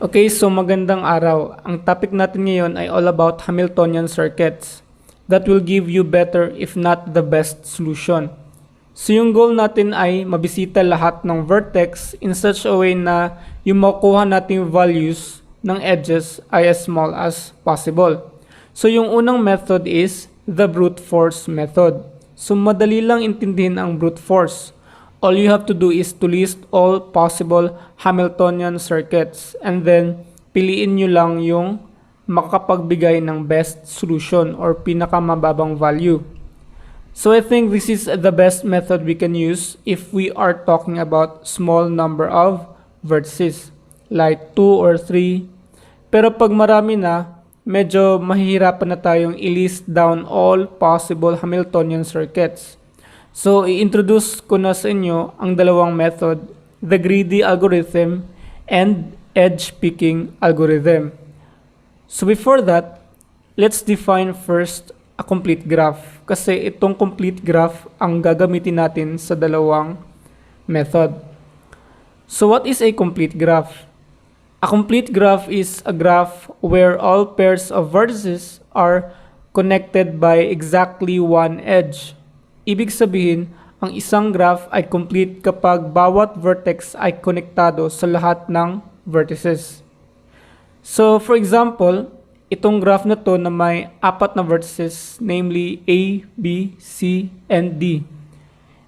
Okay, so magandang araw. Ang topic natin ngayon ay all about Hamiltonian circuits that will give you better if not the best solution. So yung goal natin ay mabisita lahat ng vertex in such a way na yung makuha nating values ng edges ay as small as possible. So yung unang method is the brute force method. So madali lang intindihin ang brute force. All you have to do is to list all possible Hamiltonian circuits and then piliin nyo lang yung makakapagbigay ng best solution or pinakamababang value. So I think this is the best method we can use if we are talking about small number of vertices like 2 or 3. Pero pag marami na, medyo mahihirapan na tayong i-list down all possible Hamiltonian circuits. So, i-introduce ko na sa inyo ang dalawang method, the greedy algorithm and edge-picking algorithm. So, before that, let's define first a complete graph. Kasi itong complete graph ang gagamitin natin sa dalawang method. So, what is a complete graph? A complete graph is a graph where all pairs of vertices are connected by exactly one edge. Ibig sabihin, ang isang graph ay complete kapag bawat vertex ay konektado sa lahat ng vertices. So, for example, itong graph na to na may apat na vertices, namely A, B, C, and D.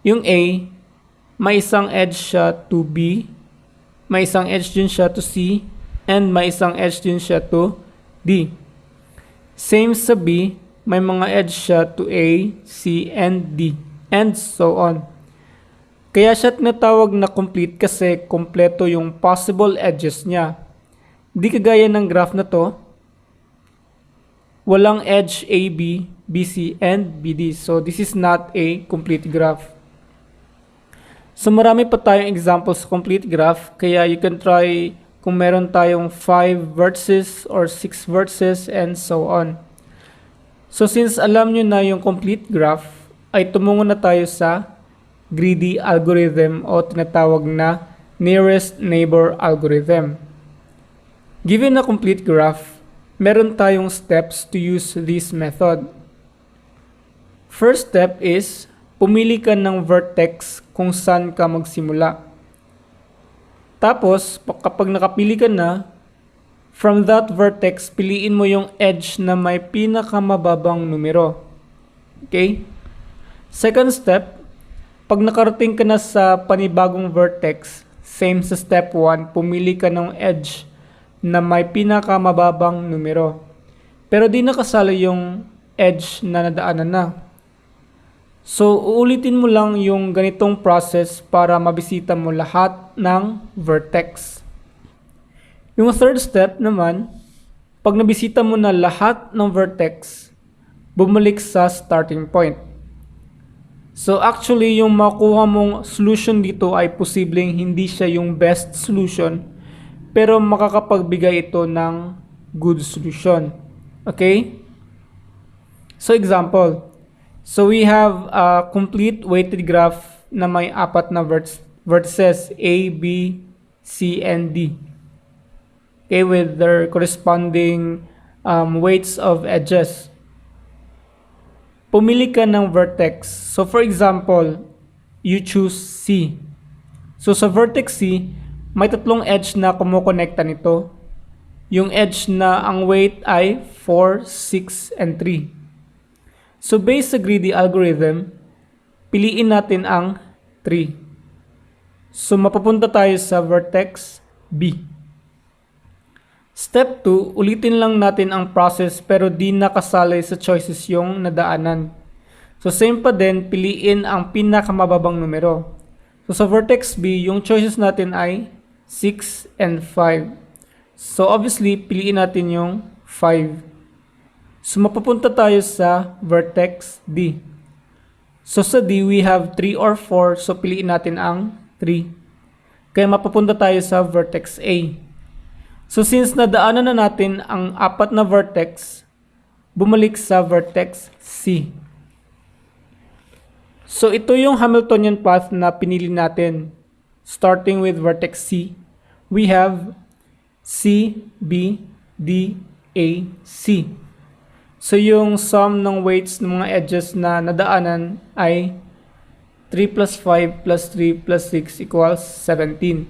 Yung A, may isang edge siya to B, may isang edge din siya to C, and may isang edge din siya to D. Same sa B, may mga edge siya to A, C, and D, and so on. Kaya siya tinatawag na complete kasi kompleto yung possible edges niya. Di kagaya ng graph na to, walang edge AB, BC, and BD. So this is not a complete graph. So marami pa tayong examples sa complete graph, kaya you can try kung meron tayong 5 vertices or 6 vertices and so on. So since alam nyo na yung complete graph, ay tumungo na tayo sa greedy algorithm o tinatawag na nearest neighbor algorithm. Given a complete graph, meron tayong steps to use this method. First step is, pumili ka ng vertex kung saan ka magsimula. Tapos, kapag nakapili ka na, from that vertex, piliin mo yung edge na may pinakamababang numero. Okay? Second step, pag nakarating ka na sa panibagong vertex, same sa step 1, pumili ka ng edge na may pinakamababang numero. Pero di nakasali yung edge na nadaanan na. So, uulitin mo lang yung ganitong process para mabisita mo lahat ng vertex. Yung third step naman, pag nabisita mo na lahat ng vertex, bumalik sa starting point. So actually, yung makuha mong solution dito ay posibleng hindi siya yung best solution, pero makakapagbigay ito ng good solution. Okay? So example, so we have a complete weighted graph na may apat na vertices A, B, C, and D. Okay, with their corresponding weights of edges. Pumili ka ng vertex. So for example, you choose C. So sa vertex C, may tatlong edge na kumukonekta nito. Yung edge na ang weight ay 4, 6, and 3. So based sa greedy algorithm, piliin natin ang 3. So mapapunta tayo sa vertex B. Step 2, ulitin lang natin ang process pero di nakasali sa choices yung nadaanan. So same pa din, piliin ang pinakamababang numero. So sa vertex B, yung choices natin ay 6 and 5. So obviously, piliin natin yung 5. So mapapunta tayo sa vertex D. So sa D, we have 3 or 4, so piliin natin ang 3. Kaya mapapunta tayo sa vertex A. So since nadaanan na natin ang apat na vertex, bumalik sa vertex C. So ito yung Hamiltonian path na pinili natin. Starting with vertex C, we have C, B, D, A, C. So yung sum ng weights ng mga edges na nadaanan ay 3 plus 5 plus 3 plus 6 equals 17.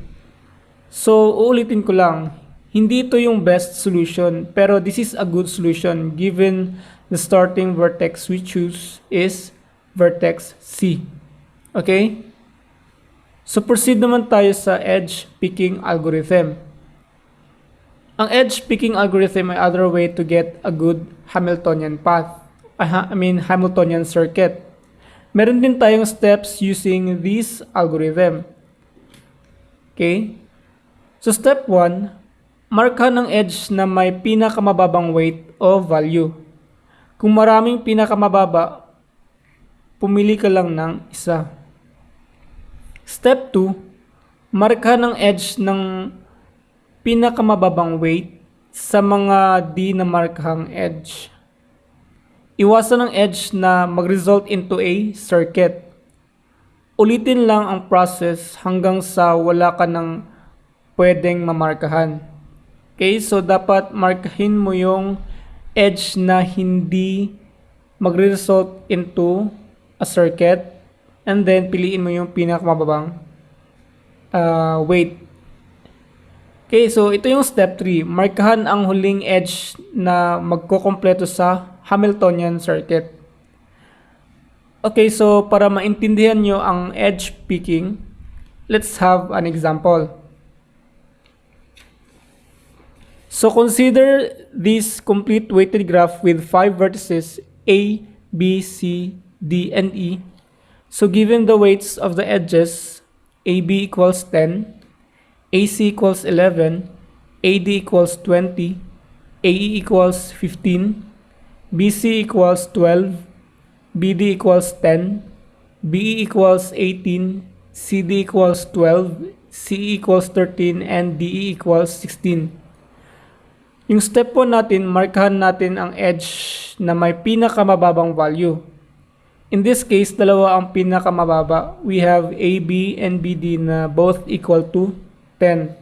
So uulitin ko lang, hindi ito yung best solution pero this is a good solution given the starting vertex we choose is vertex C. Okay? So proceed naman tayo sa edge picking algorithm. Ang edge picking algorithm ay other way to get a good Hamiltonian path. Hamiltonian circuit. Meron din tayong steps using this algorithm. Okay? So step 1, markahan ng edge na may pinakamababang weight o value. Kung maraming pinakamababa, pumili ka lang ng isa. Step 2, markahan ng edge ng pinakamababang weight sa mga di na markahang edge. Iwasan ng edge na mag-result into a circuit. Ulitin lang ang process hanggang sa wala ka ng pwedeng mamarkahan. Okay, so dapat markahin mo yung edge na hindi magre-result into a circuit and then piliin mo yung pinakamababang weight. Okay, so ito yung step 3. Markahan ang huling edge na magkukompleto sa Hamiltonian circuit. Okay, so para maintindihan nyo ang edge picking, let's have an example. So consider this complete weighted graph with 5 vertices A, B, C, D, and E. So given the weights of the edges, AB equals 10, AC equals 11, AD equals 20, AE equals 15, BC equals 12, BD equals 10, BE equals 18, CD equals 12, CE equals 13, and DE equals 16. Yung step 1 natin, markahan natin ang edge na may pinakamababang value. In this case, dalawa ang pinakamababa. We have AB and BD na both equal to 10.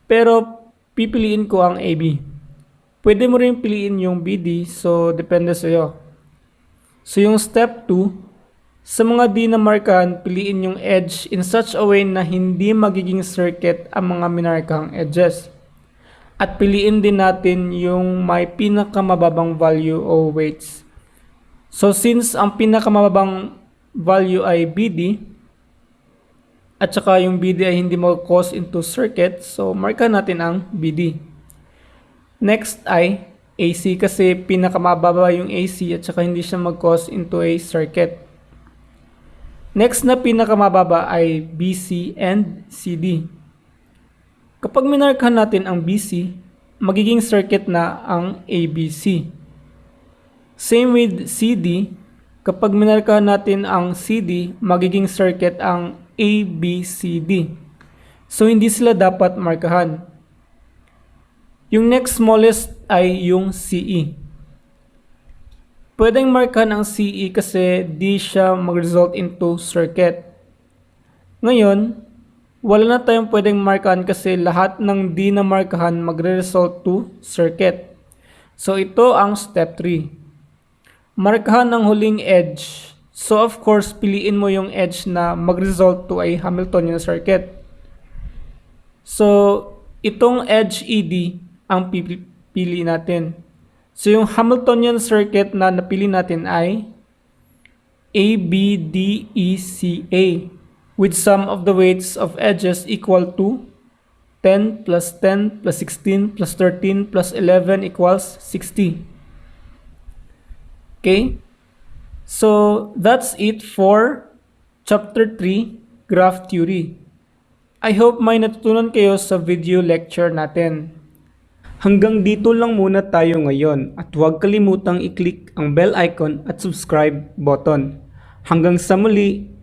Pero pipiliin ko ang AB. Pwede mo rin piliin yung BD, so depende sa iyo. So yung step 2, sa mga di na markahan, piliin yung edge in such a way na hindi magiging circuit ang mga minarkahang edges. At piliin din natin yung may pinakamababang value o weights. So since ang pinakamababang value ay BD, at saka yung BD ay hindi mag-cause into circuit, so marka natin ang BD. Next ay AC kasi pinakamababa yung AC at saka hindi siya mag-cause into a circuit. Next na pinakamababa ay BC and CD. Kapag minarkahan natin ang BC, magiging circuit na ang ABC. Same with CD, kapag minarkahan natin ang CD, magiging circuit ang ABCD. So hindi sila dapat markahan. Yung next smallest ay yung CE. Pwedeng markahan ang CE kasi di siya mag-result into circuit. Ngayon, wala na tayong pwedeng markahan kasi lahat ng di na markahan magre-result to circuit. So ito ang step 3. Markahan ang huling edge. So of course, piliin mo yung edge na mag-result to a Hamiltonian circuit. So itong edge ED ang pipili natin. So yung Hamiltonian circuit na napili natin ay ABDECA with sum of the weights of edges equal to 10 plus 10 plus 16 plus 13 plus 11 equals 60. Okay? So that's it for chapter 3, graph theory. I hope may natutunan kayo sa video lecture natin. Hanggang dito lang muna tayo ngayon at huwag kalimutang i-click ang bell icon at subscribe button. Hanggang sa muli!